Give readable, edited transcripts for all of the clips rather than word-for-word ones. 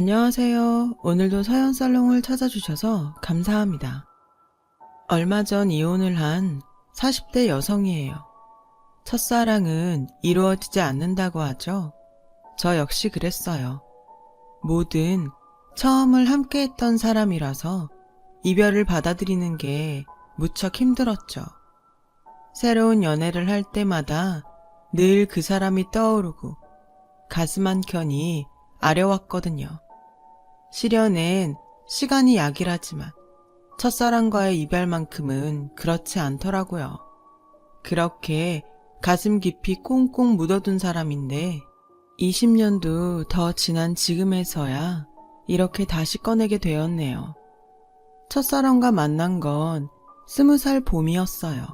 안녕하세요. 오늘도 사연살롱을 찾아주셔서 감사합니다. 얼마 전 이혼을 한 40대 여성이에요. 첫사랑은 이루어지지 않는다고 하죠. 저 역시 그랬어요. 뭐든 처음을 함께했던 사람이라서 이별을 받아들이는 게 무척 힘들었죠. 새로운 연애를 할 때마다 늘 그 사람이 떠오르고 가슴 한켠이 아려왔거든요. 시련엔 시간이 약이라지만 첫사랑과의 이별만큼은 그렇지 않더라고요. 그렇게 가슴 깊이 꽁꽁 묻어둔 사람인데 20년도 더 지난 지금에서야 이렇게 다시 꺼내게 되었네요. 첫사랑과 만난 건 20살 봄이었어요.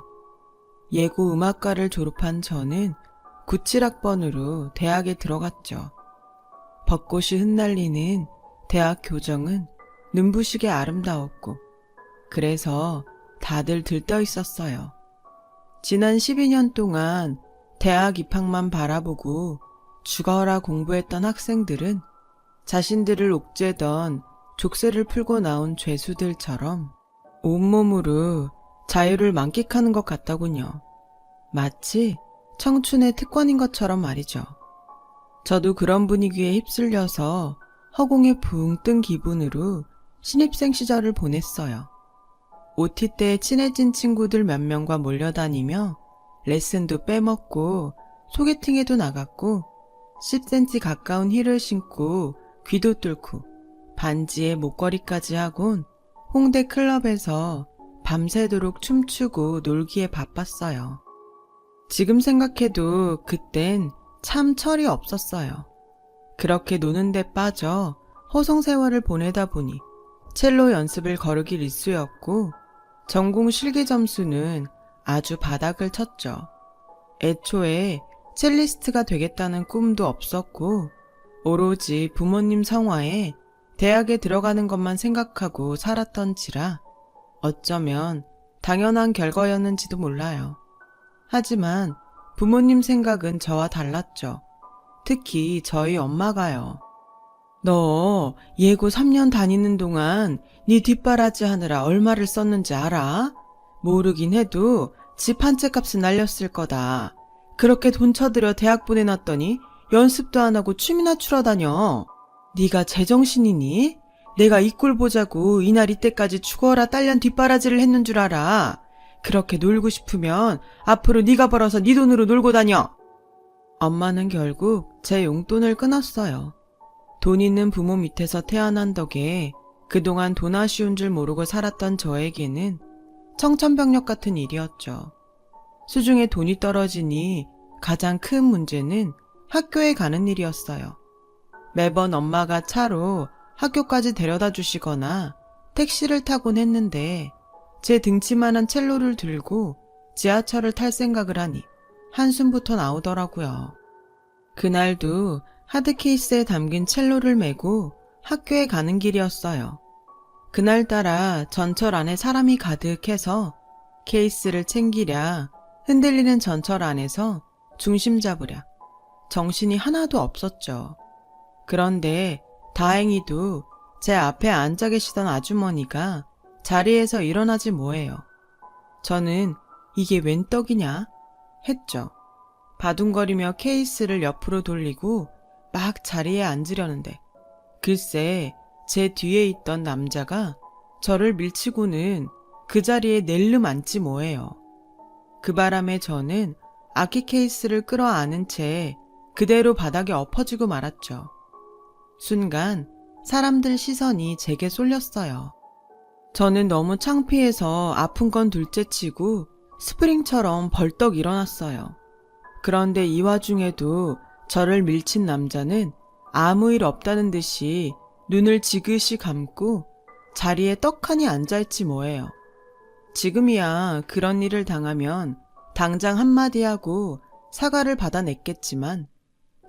예고 음악과를 졸업한 저는 97학번으로 대학에 들어갔죠. 벚꽃이 흩날리는 대학 교정은 눈부시게 아름다웠고 그래서 다들 들떠 있었어요. 지난 12년 동안 대학 입학만 바라보고 죽어라 공부했던 학생들은 자신들을 옥죄던 족쇄를 풀고 나온 죄수들처럼 온몸으로 자유를 만끽하는 것 같더군요. 마치 청춘의 특권인 것처럼 말이죠. 저도 그런 분위기에 휩쓸려서 허공에 붕 뜬 기분으로 신입생 시절을 보냈어요. OT 때 친해진 친구들 몇 명과 몰려다니며 레슨도 빼먹고 소개팅에도 나갔고 10cm 가까운 힐을 신고 귀도 뚫고 반지에 목걸이까지 하곤 홍대 클럽에서 밤새도록 춤추고 놀기에 바빴어요. 지금 생각해도 그땐 참 철이 없었어요. 그렇게 노는 데 빠져 허송세월을 보내다 보니 첼로 연습을 거르기 일쑤였고 전공 실기 점수는 아주 바닥을 쳤죠. 애초에 첼리스트가 되겠다는 꿈도 없었고 오로지 부모님 성화에 대학에 들어가는 것만 생각하고 살았던지라 어쩌면 당연한 결과였는지도 몰라요. 하지만 부모님 생각은 저와 달랐죠. 특히 저희 엄마가요. 너 예고 3년 다니는 동안 네 뒷바라지 하느라 얼마를 썼는지 알아? 모르긴 해도 집 한 채 값은 날렸을 거다. 그렇게 돈 쳐들여 대학 보내놨더니 연습도 안 하고 춤이나 추러 다녀. 네가 제정신이니? 내가 이 꼴 보자고 이날 이때까지 죽어라 딸년 뒷바라지를 했는 줄 알아. 그렇게 놀고 싶으면 앞으로 네가 벌어서 네 돈으로 놀고 다녀. 엄마는 결국 제 용돈을 끊었어요. 돈 있는 부모 밑에서 태어난 덕에 그동안 돈 아쉬운 줄 모르고 살았던 저에게는 청천벽력 같은 일이었죠. 수중에 돈이 떨어지니 가장 큰 문제는 학교에 가는 일이었어요. 매번 엄마가 차로 학교까지 데려다 주시거나 택시를 타곤 했는데 제 등치만한 첼로를 들고 지하철을 탈 생각을 하니 한숨부터 나오더라고요. 그날도 하드 케이스에 담긴 첼로를 메고 학교에 가는 길이었어요. 그날따라 전철 안에 사람이 가득해서 케이스를 챙기랴 흔들리는 전철 안에서 중심 잡으랴 정신이 하나도 없었죠. 그런데 다행히도 제 앞에 앉아 계시던 아주머니가 자리에서 일어나지 뭐해요. 저는 이게 웬 떡이냐 했죠. 바둥거리며 케이스를 옆으로 돌리고 막 자리에 앉으려는데 글쎄 제 뒤에 있던 남자가 저를 밀치고는 그 자리에 낼름 앉지 뭐해요. 그 바람에 저는 악기 케이스를 끌어안은 채 그대로 바닥에 엎어지고 말았죠. 순간 사람들 시선이 제게 쏠렸어요. 저는 너무 창피해서 아픈 건 둘째치고 스프링처럼 벌떡 일어났어요. 그런데 이 와중에도 저를 밀친 남자는 아무 일 없다는 듯이 눈을 지그시 감고 자리에 떡하니 앉아있지 뭐예요. 지금이야 그런 일을 당하면 당장 한마디 하고 사과를 받아냈겠지만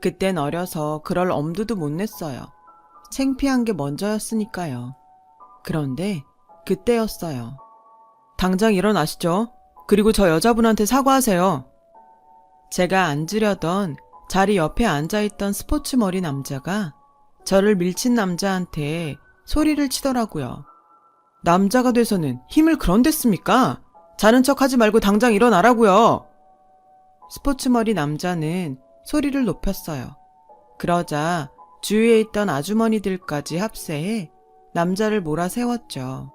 그땐 어려서 그럴 엄두도 못 냈어요. 창피한 게 먼저였으니까요. 그런데 그때였어요. 당장 일어나시죠. 그리고 저 여자분한테 사과하세요. 제가 앉으려던 자리 옆에 앉아있던 스포츠 머리 남자가 저를 밀친 남자한테 소리를 치더라고요. 남자가 돼서는 힘을 그런 데 씁니까? 자는 척 하지 말고 당장 일어나라고요. 스포츠머리 남자는 소리를 높였어요. 그러자 주위에 있던 아주머니들까지 합세해 남자를 몰아세웠죠.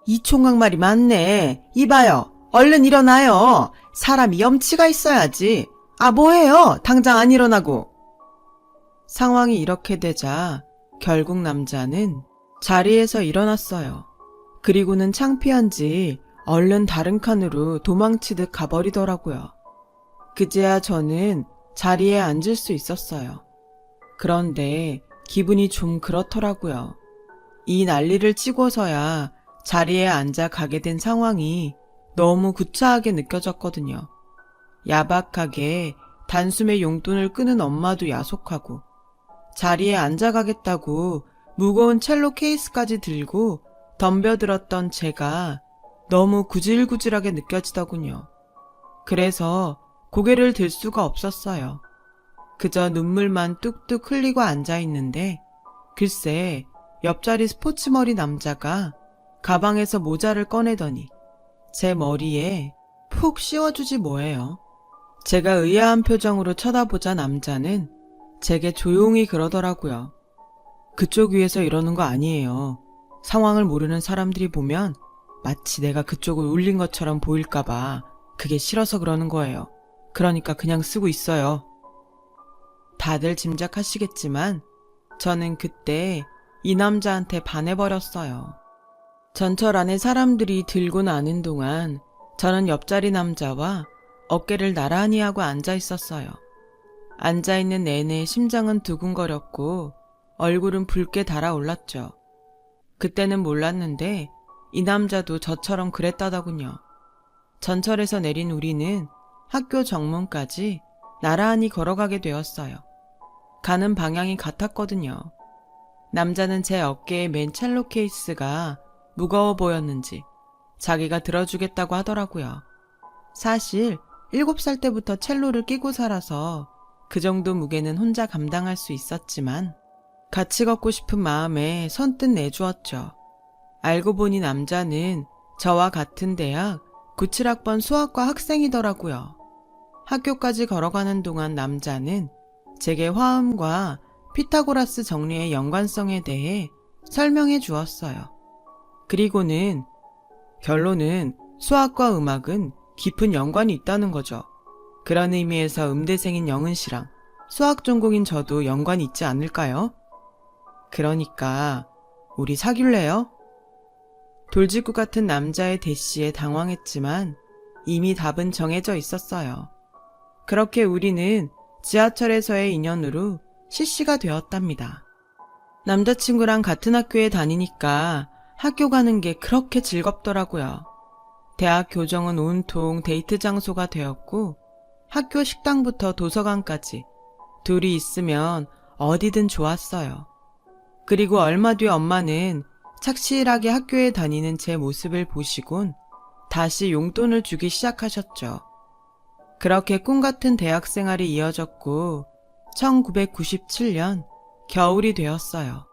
이 총각 말이 맞네. 이봐요. 얼른 일어나요. 사람이 염치가 있어야지. 아, 뭐해요? 당장 안 일어나고. 상황이 이렇게 되자 결국 남자는 자리에서 일어났어요. 그리고는 창피한지 얼른 다른 칸으로 도망치듯 가버리더라고요. 그제야 저는 자리에 앉을 수 있었어요. 그런데 기분이 좀 그렇더라고요. 이 난리를 치고서야 자리에 앉아 가게 된 상황이 너무 구차하게 느껴졌거든요. 야박하게 단숨에 용돈을 끄는 엄마도 야속하고 자리에 앉아가겠다고 무거운 첼로 케이스까지 들고 덤벼들었던 제가 너무 구질구질하게 느껴지더군요. 그래서 고개를 들 수가 없었어요. 그저 눈물만 뚝뚝 흘리고 앉아있는데 글쎄 옆자리 스포츠머리 남자가 가방에서 모자를 꺼내더니 제 머리에 푹 씌워주지 뭐예요. 제가 의아한 표정으로 쳐다보자 남자는 제게 조용히 그러더라고요. 그쪽 위에서 이러는 거 아니에요. 상황을 모르는 사람들이 보면 마치 내가 그쪽을 울린 것처럼 보일까봐 그게 싫어서 그러는 거예요. 그러니까 그냥 쓰고 있어요. 다들 짐작하시겠지만 저는 그때 이 남자한테 반해버렸어요. 전철 안에 사람들이 들고 나는 동안 저는 옆자리 남자와 어깨를 나란히 하고 앉아 있었어요. 앉아있는 내내 심장은 두근거렸고 얼굴은 붉게 달아올랐죠. 그때는 몰랐는데 이 남자도 저처럼 그랬다더군요. 전철에서 내린 우리는 학교 정문까지 나란히 걸어가게 되었어요. 가는 방향이 같았거든요. 남자는 제 어깨에 맨 첼로 케이스가 무거워 보였는지 자기가 들어주겠다고 하더라고요. 사실 7살 때부터 첼로를 끼고 살아서 그 정도 무게는 혼자 감당할 수 있었지만 같이 걷고 싶은 마음에 선뜻 내주었죠. 알고 보니 남자는 저와 같은 대학 97학번 수학과 학생이더라고요. 학교까지 걸어가는 동안 남자는 제게 화음과 피타고라스 정리의 연관성에 대해 설명해 주었어요. 그리고는 결론은 수학과 음악은 깊은 연관이 있다는 거죠. 그런 의미에서 음대생인 영은 씨랑 수학 전공인 저도 연관이 있지 않을까요? 그러니까 우리 사귈래요? 돌직구 같은 남자의 대시에 당황했지만 이미 답은 정해져 있었어요. 그렇게 우리는 지하철에서의 인연으로 CC가 되었답니다. 남자친구랑 같은 학교에 다니니까 학교 가는 게 그렇게 즐겁더라고요. 대학 교정은 온통 데이트 장소가 되었고 학교 식당부터 도서관까지 둘이 있으면 어디든 좋았어요. 그리고 얼마 뒤 엄마는 착실하게 학교에 다니는 제 모습을 보시곤 다시 용돈을 주기 시작하셨죠. 그렇게 꿈같은 대학 생활이 이어졌고 1997년 겨울이 되었어요.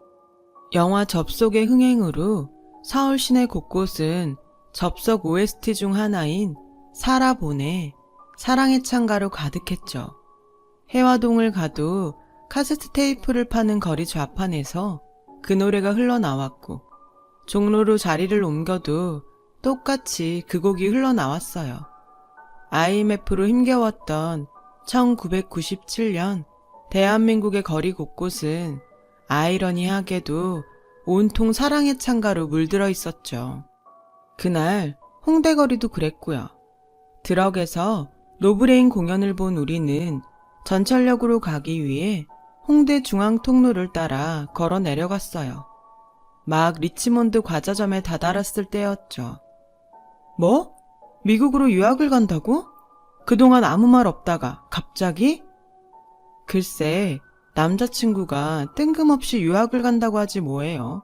영화 접속의 흥행으로 서울 시내 곳곳은 접속 OST 중 하나인 살아보네, 사랑의 창가로 가득했죠. 해화동을 가도 카세트 테이프를 파는 거리 좌판에서 그 노래가 흘러나왔고 종로로 자리를 옮겨도 똑같이 그 곡이 흘러나왔어요. IMF로 힘겨웠던 1997년 대한민국의 거리 곳곳은 아이러니하게도 온통 사랑의 창가로 물들어 있었죠. 그날 홍대거리도 그랬고요. 드럭에서 노브레인 공연을 본 우리는 전철역으로 가기 위해 홍대 중앙통로를 따라 걸어 내려갔어요. 막 리치몬드 과자점에 다다랐을 때였죠. 뭐? 미국으로 유학을 간다고? 그동안 아무 말 없다가 갑자기? 글쎄, 남자친구가 뜬금없이 유학을 간다고 하지 뭐예요.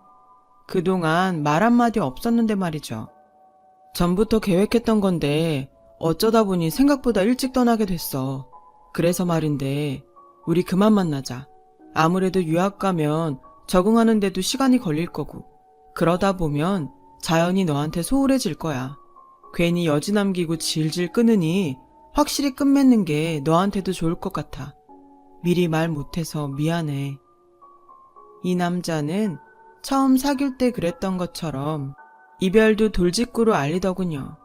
그동안 말 한마디 없었는데 말이죠. 전부터 계획했던 건데 어쩌다 보니 생각보다 일찍 떠나게 됐어. 그래서 말인데 우리 그만 만나자. 아무래도 유학 가면 적응하는데도 시간이 걸릴 거고, 그러다 보면 자연히 너한테 소홀해질 거야. 괜히 여지 남기고 질질 끄느니 확실히 끝맺는 게 너한테도 좋을 것 같아. 미리 말 못해서 미안해. 이 남자는 처음 사귈 때 그랬던 것처럼 이별도 돌직구로 알리더군요.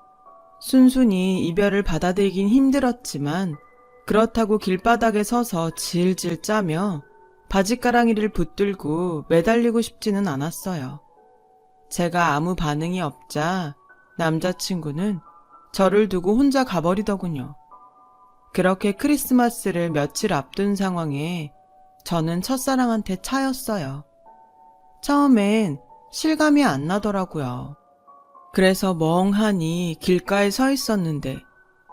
순순히 이별을 받아들이긴 힘들었지만 그렇다고 길바닥에 서서 질질 짜며 바짓가랑이를 붙들고 매달리고 싶지는 않았어요. 제가 아무 반응이 없자 남자친구는 저를 두고 혼자 가버리더군요. 그렇게 크리스마스를 며칠 앞둔 상황에 저는 첫사랑한테 차였어요. 처음엔 실감이 안 나더라고요. 그래서 멍하니 길가에 서 있었는데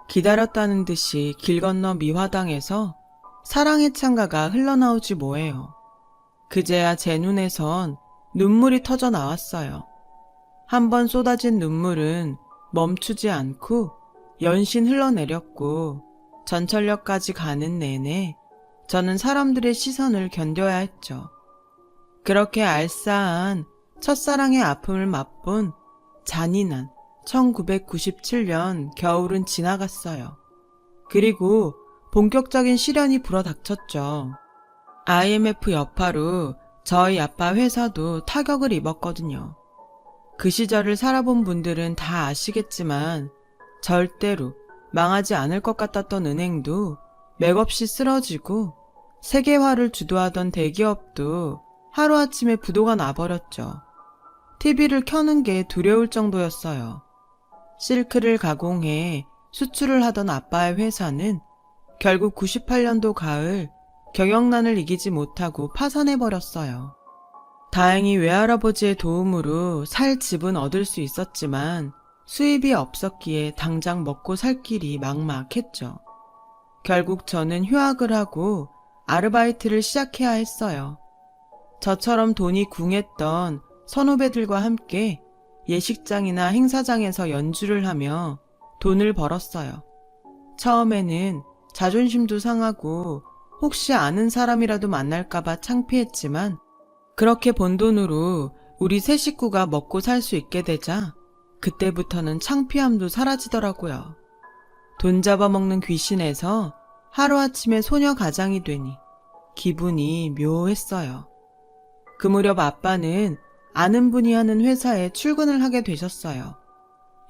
기다렸다는 듯이 길 건너 미화당에서 사랑의 창가가 흘러나오지 뭐예요. 그제야 제 눈에선 눈물이 터져 나왔어요. 한번 쏟아진 눈물은 멈추지 않고 연신 흘러내렸고 전철역까지 가는 내내 저는 사람들의 시선을 견뎌야 했죠. 그렇게 알싸한 첫사랑의 아픔을 맛본 잔인한 1997년 겨울은 지나갔어요. 그리고 본격적인 시련이 불어닥쳤죠. IMF 여파로 저희 아빠 회사도 타격을 입었거든요. 그 시절을 살아본 분들은 다 아시겠지만 절대로 망하지 않을 것 같았던 은행도 맥없이 쓰러지고 세계화를 주도하던 대기업도 하루아침에 부도가 나버렸죠. TV를 켜는 게 두려울 정도였어요. 실크를 가공해 수출을 하던 아빠의 회사는 결국 98년도 가을 경영난을 이기지 못하고 파산해버렸어요. 다행히 외할아버지의 도움으로 살 집은 얻을 수 있었지만 수입이 없었기에 당장 먹고 살 길이 막막했죠. 결국 저는 휴학을 하고 아르바이트를 시작해야 했어요. 저처럼 돈이 궁했던 선후배들과 함께 예식장이나 행사장에서 연주를 하며 돈을 벌었어요. 처음에는 자존심도 상하고 혹시 아는 사람이라도 만날까봐 창피했지만 그렇게 번 돈으로 우리 세 식구가 먹고 살 수 있게 되자 그때부터는 창피함도 사라지더라고요. 돈 잡아먹는 귀신에서 하루아침에 소녀 가장이 되니 기분이 묘했어요. 그 무렵 아빠는 아는 분이 하는 회사에 출근을 하게 되셨어요.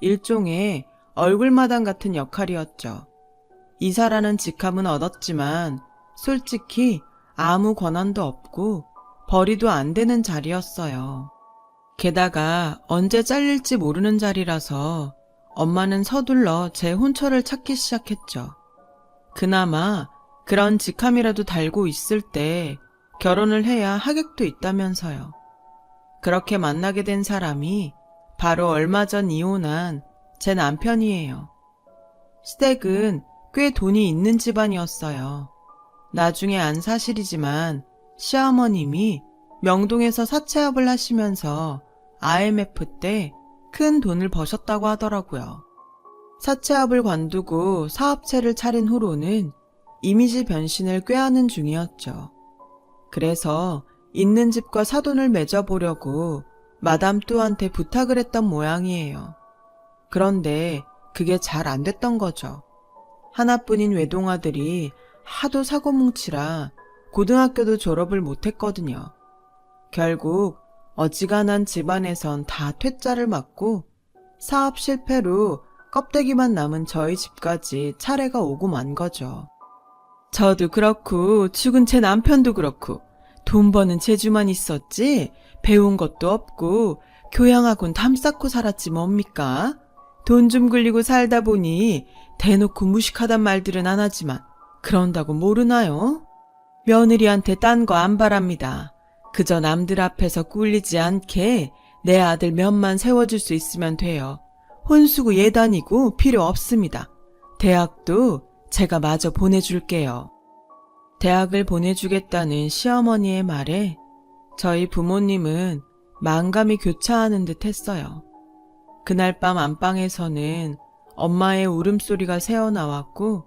일종의 얼굴마담 같은 역할이었죠. 이사라는 직함은 얻었지만 솔직히 아무 권한도 없고 벌이도 안 되는 자리였어요. 게다가 언제 잘릴지 모르는 자리라서 엄마는 서둘러 제 혼처를 찾기 시작했죠. 그나마 그런 직함이라도 달고 있을 때 결혼을 해야 하객도 있다면서요. 그렇게 만나게 된 사람이 바로 얼마 전 이혼한 제 남편이에요. 시댁은 꽤 돈이 있는 집안이었어요. 나중에 안 사실이지만 시어머님이 명동에서 사채업을 하시면서 IMF 때 큰 돈을 버셨다고 하더라고요. 사채업을 관두고 사업체를 차린 후로는 이미지 변신을 꾀하는 중이었죠. 그래서 있는 집과 사돈을 맺어보려고 마담 뚜한테 부탁을 했던 모양이에요. 그런데 그게 잘 안 됐던 거죠. 하나뿐인 외동아들이 하도 사고뭉치라 고등학교도 졸업을 못했거든요. 결국 어지간한 집안에선 다 퇴짜를 맞고 사업 실패로 껍데기만 남은 저희 집까지 차례가 오고 만 거죠. 저도 그렇고 죽은 제 남편도 그렇고 돈 버는 재주만 있었지 배운 것도 없고 교양학원 담 쌓고 살았지 뭡니까? 돈 좀 굴리고 살다 보니 대놓고 무식하단 말들은 안 하지만 그런다고 모르나요? 며느리한테 딴 거 안 바랍니다. 그저 남들 앞에서 꿀리지 않게 내 아들 면만 세워줄 수 있으면 돼요. 혼수고 예단이고 필요 없습니다. 대학도 제가 마저 보내줄게요. 대학을 보내주겠다는 시어머니의 말에 저희 부모님은 만감이 교차하는 듯 했어요. 그날 밤 안방에서는 엄마의 울음소리가 새어나왔고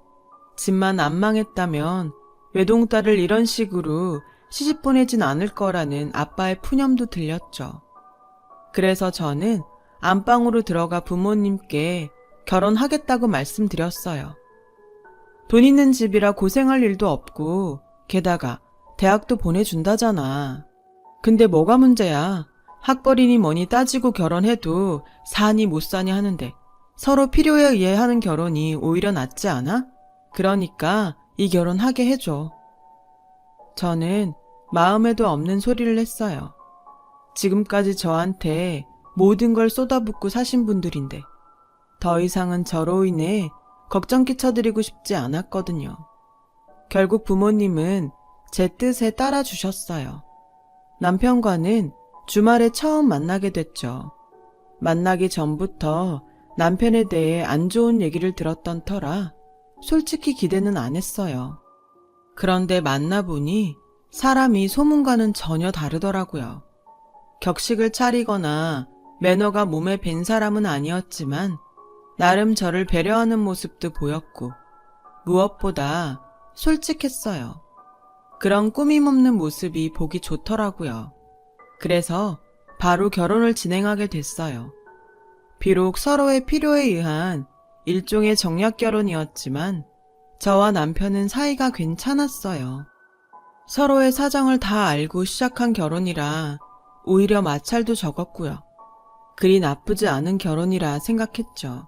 집만 안 망했다면 외동딸을 이런 식으로 시집 보내진 않을 거라는 아빠의 푸념도 들렸죠. 그래서 저는 안방으로 들어가 부모님께 결혼하겠다고 말씀드렸어요. 돈 있는 집이라 고생할 일도 없고 게다가 대학도 보내준다잖아. 근데 뭐가 문제야? 학벌이니 뭐니 따지고 결혼해도 사니 못 사니 하는데 서로 필요에 의해 하는 결혼이 오히려 낫지 않아? 그러니까 이 결혼 하게 해줘. 저는 마음에도 없는 소리를 했어요. 지금까지 저한테 모든 걸 쏟아붓고 사신 분들인데 더 이상은 저로 인해 걱정 끼쳐드리고 싶지 않았거든요. 결국 부모님은 제 뜻에 따라주셨어요. 남편과는 주말에 처음 만나게 됐죠. 만나기 전부터 남편에 대해 안 좋은 얘기를 들었던 터라 솔직히 기대는 안 했어요. 그런데 만나보니 사람이 소문과는 전혀 다르더라고요. 격식을 차리거나 매너가 몸에 밴 사람은 아니었지만 나름 저를 배려하는 모습도 보였고 무엇보다 솔직했어요. 그런 꾸밈 없는 모습이 보기 좋더라고요. 그래서 바로 결혼을 진행하게 됐어요. 비록 서로의 필요에 의한 일종의 정략 결혼이었지만 저와 남편은 사이가 괜찮았어요. 서로의 사정을 다 알고 시작한 결혼이라 오히려 마찰도 적었고요. 그리 나쁘지 않은 결혼이라 생각했죠.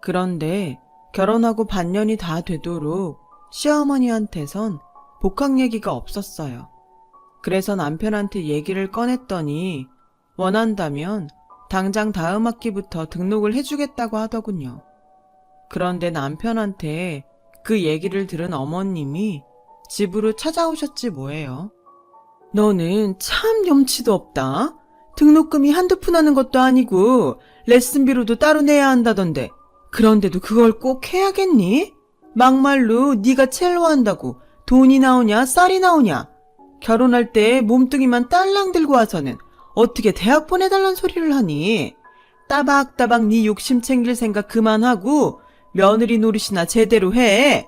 그런데 결혼하고 반년이 다 되도록 시어머니한테선 복학 얘기가 없었어요. 그래서 남편한테 얘기를 꺼냈더니 원한다면 당장 다음 학기부터 등록을 해주겠다고 하더군요. 그런데 남편한테 그 얘기를 들은 어머님이 집으로 찾아오셨지 뭐예요. 너는 참 염치도 없다. 등록금이 한두 푼 하는 것도 아니고 레슨비로도 따로 내야 한다던데 그런데도 그걸 꼭 해야겠니? 막말로 네가 첼로 한다고 돈이 나오냐 쌀이 나오냐. 결혼할 때 몸뚱이만 딸랑 들고 와서는 어떻게 대학 보내달란 소리를 하니? 따박따박 네 욕심 챙길 생각 그만하고 며느리 노릇이나 제대로 해.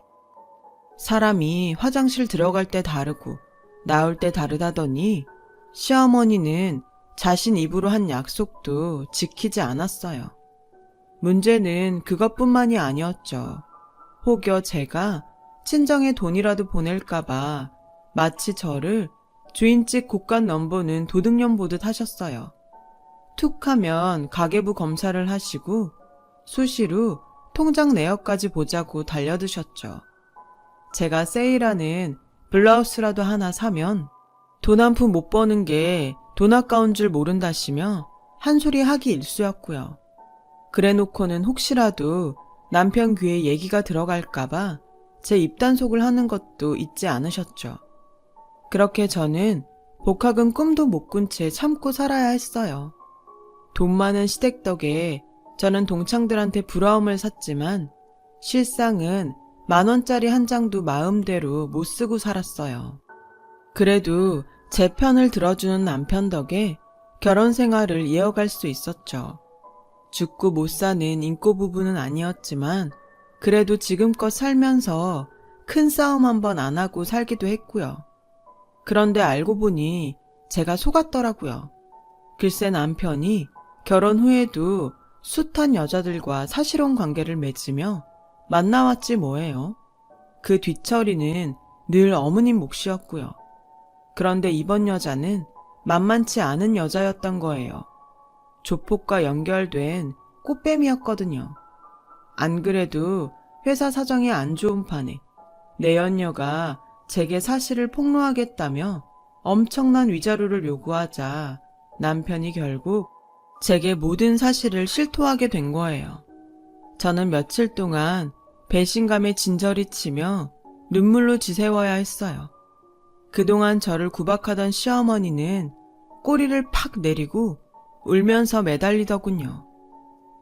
사람이 화장실 들어갈 때 다르고 나올 때 다르다더니 시어머니는 자신 입으로 한 약속도 지키지 않았어요. 문제는 그것뿐만이 아니었죠. 혹여 제가 친정에 돈이라도 보낼까봐 마치 저를 주인집 곳간 넘보는 도둑년 보듯 하셨어요. 툭 하면 가계부 검사를 하시고 수시로 통장 내역까지 보자고 달려드셨죠. 제가 세일하는 블라우스라도 하나 사면 돈 한 푼 못 버는 게 돈 아까운 줄 모른다시며 한 소리 하기 일쑤였고요. 그래놓고는 혹시라도 남편 귀에 얘기가 들어갈까봐 제 입단속을 하는 것도 잊지 않으셨죠. 그렇게 저는 복학은 꿈도 못 꾼 채 참고 살아야 했어요. 돈 많은 시댁 덕에 저는 동창들한테 부러움을 샀지만 실상은 10,000원짜리 한 장도 마음대로 못 쓰고 살았어요. 그래도 제 편을 들어주는 남편 덕에 결혼 생활을 이어갈 수 있었죠. 죽고 못 사는 인꼬 부부는 아니었지만 그래도 지금껏 살면서 큰 싸움 한번 안 하고 살기도 했고요. 그런데 알고 보니 제가 속았더라고요. 글쎄 남편이 결혼 후에도 숱한 여자들과 사실혼 관계를 맺으며 만나왔지 뭐예요. 그 뒤처리는 늘 어머님 몫이었고요. 그런데 이번 여자는 만만치 않은 여자였던 거예요. 조폭과 연결된 꽃뱀이었거든요. 안 그래도 회사 사정이 안 좋은 판에 내연녀가 제게 사실을 폭로하겠다며 엄청난 위자료를 요구하자 남편이 결국 제게 모든 사실을 실토하게 된 거예요. 저는 며칠 동안 배신감에 진저리 치며 눈물로 지새워야 했어요. 그동안 저를 구박하던 시어머니는 꼬리를 팍 내리고 울면서 매달리더군요.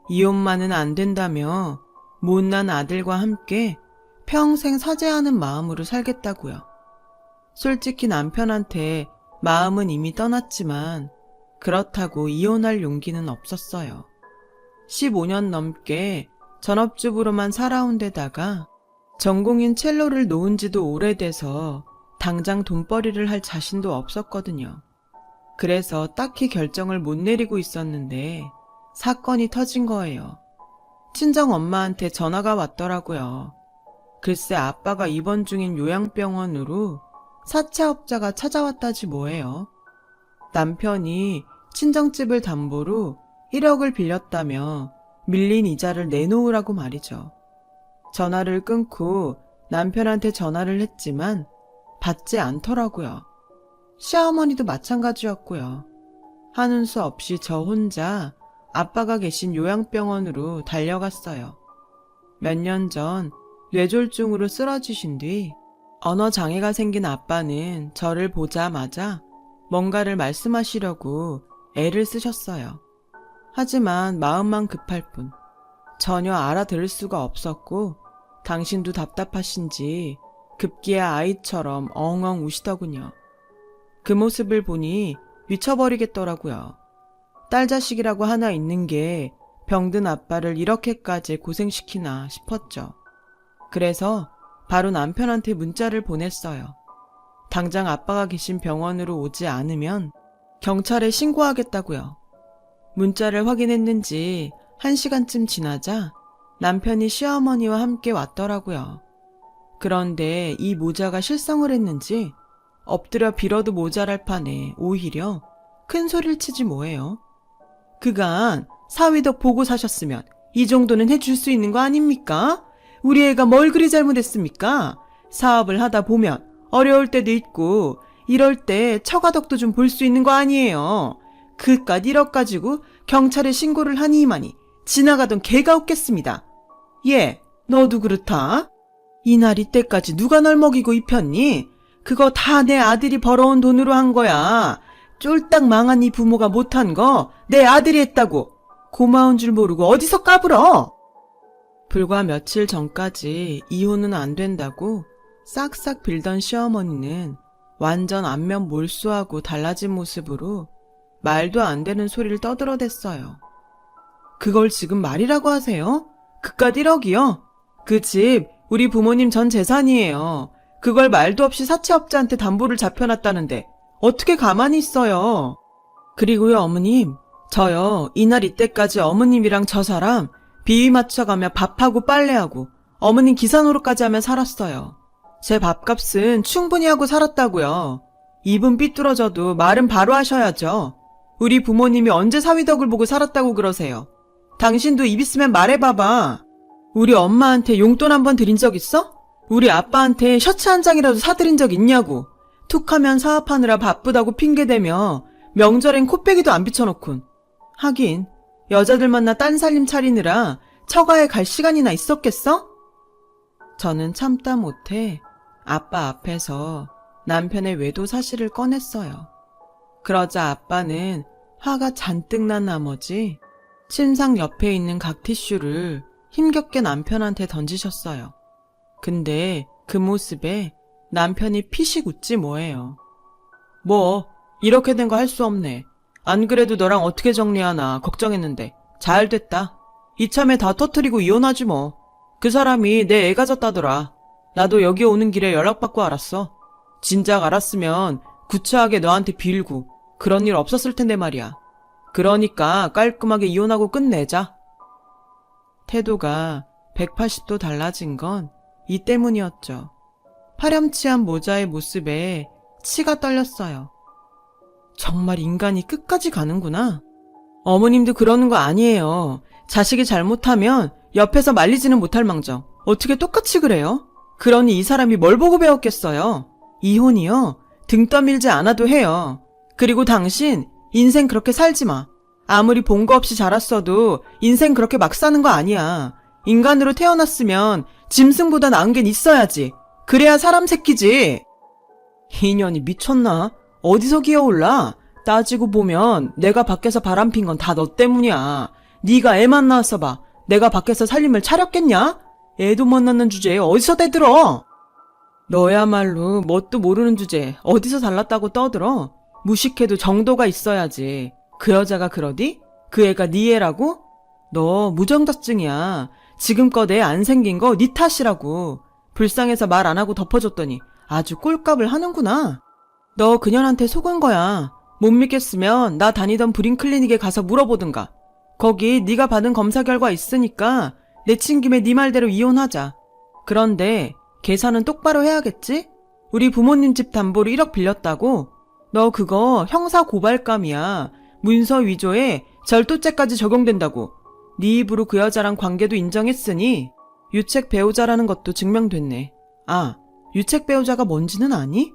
이혼만은 안 된다며 못난 아들과 함께 평생 사죄하는 마음으로 살겠다고요. 솔직히 남편한테 마음은 이미 떠났지만 그렇다고 이혼할 용기는 없었어요. 15년 넘게 전업주부로만 살아온 데다가 전공인 첼로를 놓은 지도 오래돼서 당장 돈벌이를 할 자신도 없었거든요. 그래서 딱히 결정을 못 내리고 있었는데 사건이 터진 거예요. 친정 엄마한테 전화가 왔더라고요. 글쎄 아빠가 입원 중인 요양병원으로 사채업자가 찾아왔다지 뭐예요. 남편이 친정집을 담보로 1억을 빌렸다며 밀린 이자를 내놓으라고 말이죠. 전화를 끊고 남편한테 전화를 했지만 받지 않더라고요. 시어머니도 마찬가지였고요. 하는 수 없이 저 혼자 아빠가 계신 요양병원으로 달려갔어요. 몇 년 전 뇌졸중으로 쓰러지신 뒤 언어장애가 생긴 아빠는 저를 보자마자 뭔가를 말씀하시려고 애를 쓰셨어요. 하지만 마음만 급할 뿐 전혀 알아들을 수가 없었고 당신도 답답하신지 급기야 아이처럼 엉엉 우시더군요. 그 모습을 보니 미쳐버리겠더라고요. 딸 자식이라고 하나 있는 게 병든 아빠를 이렇게까지 고생시키나 싶었죠. 그래서 바로 남편한테 문자를 보냈어요. 당장 아빠가 계신 병원으로 오지 않으면 경찰에 신고하겠다고요. 문자를 확인했는지 1시간쯤 지나자 남편이 시어머니와 함께 왔더라고요. 그런데 이 모자가 실성을 했는지 엎드려 빌어도 모자랄 판에 오히려 큰 소리를 치지 뭐예요. 그간 사위덕 보고 사셨으면 이 정도는 해줄 수 있는 거 아닙니까? 우리 애가 뭘 그리 잘못했습니까? 사업을 하다 보면 어려울 때도 있고 이럴 때 처가덕도 좀 볼 수 있는 거 아니에요. 그깟 1억 가지고 경찰에 신고를 하니마니 지나가던 개가 없겠습니다. 얘, 너도 그렇다? 이날 이때까지 누가 널 먹이고 입혔니? 그거 다 내 아들이 벌어온 돈으로 한 거야. 쫄딱 망한 이 부모가 못한 거 내 아들이 했다고. 고마운 줄 모르고 어디서 까불어? 불과 며칠 전까지 이혼은 안 된다고 싹싹 빌던 시어머니는 완전 안면 몰수하고 달라진 모습으로 말도 안 되는 소리를 떠들어댔어요. 그걸 지금 말이라고 하세요? 그깟 1억이요? 그 집 우리 부모님 전 재산이에요. 그걸 말도 없이 사채업자한테 담보를 잡혀놨다는데 어떻게 가만히 있어요? 그리고요 어머님, 저요 이날 이때까지 어머님이랑 저 사람 비위 맞춰가며 밥하고 빨래하고 어머님 기사 노릇까지 하며 살았어요. 제 밥값은 충분히 하고 살았다고요. 입은 삐뚤어져도 말은 바로 하셔야죠. 우리 부모님이 언제 사위덕을 보고 살았다고 그러세요? 당신도 입 있으면 말해봐봐. 우리 엄마한테 용돈 한 번 드린 적 있어? 우리 아빠한테 셔츠 한 장이라도 사드린 적 있냐고. 툭하면 사업하느라 바쁘다고 핑계대며 명절엔 코빼기도 안 비춰놓군. 하긴 여자들 만나 딴 살림 차리느라 처가에 갈 시간이나 있었겠어? 저는 참다 못해 아빠 앞에서 남편의 외도 사실을 꺼냈어요. 그러자 아빠는 화가 잔뜩 난 나머지 침상 옆에 있는 각티슈를 힘겹게 남편한테 던지셨어요. 근데 그 모습에 남편이 피식 웃지 뭐예요. 뭐 이렇게 된 거 할 수 없네. 안 그래도 너랑 어떻게 정리하나 걱정했는데 잘 됐다. 이참에 다 터트리고 이혼하지 뭐. 그 사람이 내 애 가졌다더라. 나도 여기 오는 길에 연락받고 알았어. 진작 알았으면 구차하게 너한테 빌고 그런 일 없었을 텐데 말이야. 그러니까 깔끔하게 이혼하고 끝내자. 태도가 180도 달라진 건 이 때문이었죠. 파렴치한 모자의 모습에 치가 떨렸어요. 정말 인간이 끝까지 가는구나. 어머님도 그러는 거 아니에요. 자식이 잘못하면 옆에서 말리지는 못할 망정 어떻게 똑같이 그래요? 그러니 이 사람이 뭘 보고 배웠겠어요? 이혼이요? 등 떠밀지 않아도 해요. 그리고 당신 인생 그렇게 살지 마. 아무리 본거 없이 자랐어도 인생 그렇게 막 사는 거 아니야. 인간으로 태어났으면 짐승보다 나은 게 있어야지. 그래야 사람 새끼지. 이년이 미쳤나? 어디서 기어올라? 따지고 보면 내가 밖에서 바람핀 건 다 너 때문이야. 네가 애만 낳았어 봐. 내가 밖에서 살림을 차렸겠냐? 애도 못 낳는 주제에 어디서 대들어? 너야말로 뭣도 모르는 주제에 어디서 잘났다고 떠들어? 무식해도 정도가 있어야지. 그 여자가 그러디? 그 애가 네 애라고? 너 무정자증이야. 지금껏 애 안 생긴 거 네 탓이라고. 불쌍해서 말 안 하고 덮어줬더니 아주 꼴값을 하는구나. 너 그년한테 속은 거야. 못 믿겠으면 나 다니던 브링클리닉에 가서 물어보든가. 거기 네가 받은 검사 결과 있으니까 내친 김에 네 말대로 이혼하자. 그런데 계산은 똑바로 해야겠지? 우리 부모님 집 담보로 1억 빌렸다고? 너 그거 형사 고발감이야. 문서 위조에 절도죄까지 적용된다고. 네 입으로 그 여자랑 관계도 인정했으니 유책 배우자라는 것도 증명됐네. 아, 유책 배우자가 뭔지는 아니?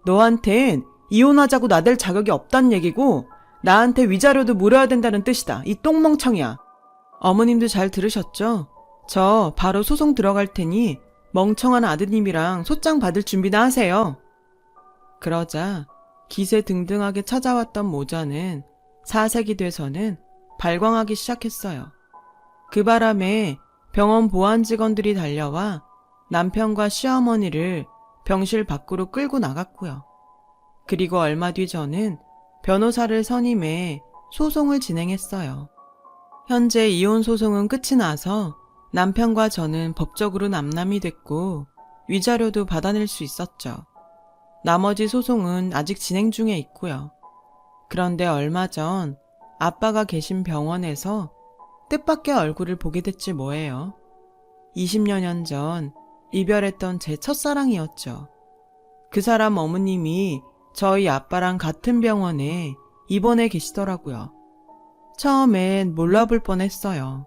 너한텐 이혼하자고 나댈 자격이 없단 얘기고 나한테 위자료도 물어야 된다는 뜻이다. 이 똥멍청이야. 어머님도 잘 들으셨죠? 저 바로 소송 들어갈 테니 멍청한 아드님이랑 소장 받을 준비나 하세요. 그러자 기세등등하게 찾아왔던 모자는 사색이 돼서는 발광하기 시작했어요. 그 바람에 병원 보안 직원들이 달려와 남편과 시어머니를 병실 밖으로 끌고 나갔고요. 그리고 얼마 뒤 저는 변호사를 선임해 소송을 진행했어요. 현재 이혼 소송은 끝이 나서 남편과 저는 법적으로 남남이 됐고 위자료도 받아낼 수 있었죠. 나머지 소송은 아직 진행 중에 있고요. 그런데 얼마 전 아빠가 계신 병원에서 뜻밖의 얼굴을 보게 됐지 뭐예요. 20여 년 전 이별했던 제 첫사랑이었죠. 그 사람 어머님이 저희 아빠랑 같은 병원에 입원해 계시더라고요. 처음엔 몰라볼 뻔했어요.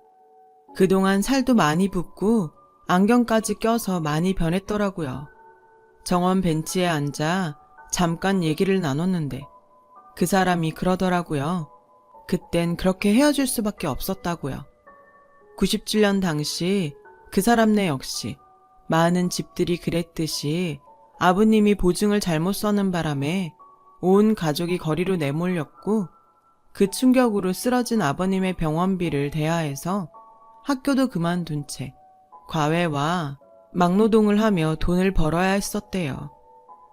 그동안 살도 많이 붓고 안경까지 껴서 많이 변했더라고요. 정원 벤치에 앉아 잠깐 얘기를 나눴는데 그 사람이 그러더라고요. 그땐 그렇게 헤어질 수밖에 없었다고요. 97년 당시 그 사람네 역시 많은 집들이 그랬듯이 아버님이 보증을 잘못 써는 바람에 온 가족이 거리로 내몰렸고 그 충격으로 쓰러진 아버님의 병원비를 대하해서 학교도 그만둔 채 과외와 막노동을 하며 돈을 벌어야 했었대요.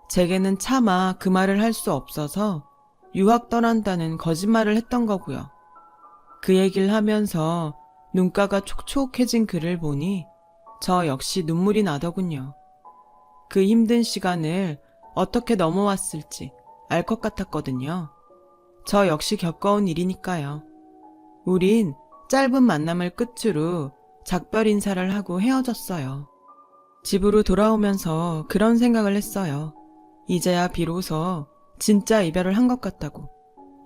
제게는 차마 그 말을 할 수 없어서 유학 떠난다는 거짓말을 했던 거고요. 그 얘기를 하면서 눈가가 촉촉해진 그를 보니 저 역시 눈물이 나더군요. 그 힘든 시간을 어떻게 넘어왔을지 알 것 같았거든요. 저 역시 겪어온 일이니까요. 우린 짧은 만남을 끝으로 작별 인사를 하고 헤어졌어요. 집으로 돌아오면서 그런 생각을 했어요. 이제야 비로소 진짜 이별을 한 것 같다고.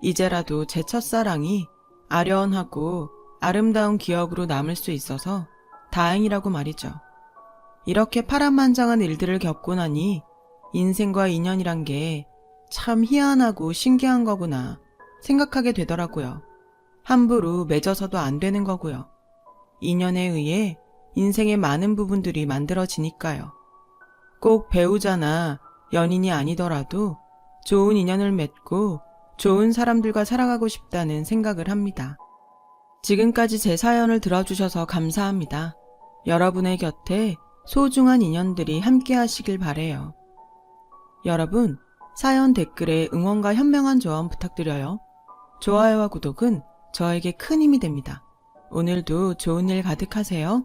이제라도 제 첫사랑이 아련하고 아름다운 기억으로 남을 수 있어서 다행이라고 말이죠. 이렇게 파란만장한 일들을 겪고 나니 인생과 인연이란 게 참 희한하고 신기한 거구나 생각하게 되더라고요. 함부로 맺어서도 안 되는 거고요. 인연에 의해 인생의 많은 부분들이 만들어지니까요. 꼭 배우자나 연인이 아니더라도 좋은 인연을 맺고 좋은 사람들과 살아가고 싶다는 생각을 합니다. 지금까지 제 사연을 들어주셔서 감사합니다. 여러분의 곁에 소중한 인연들이 함께 하시길 바래요. 여러분, 사연 댓글에 응원과 현명한 조언 부탁드려요. 좋아요와 구독은 저에게 큰 힘이 됩니다. 오늘도 좋은 일 가득하세요.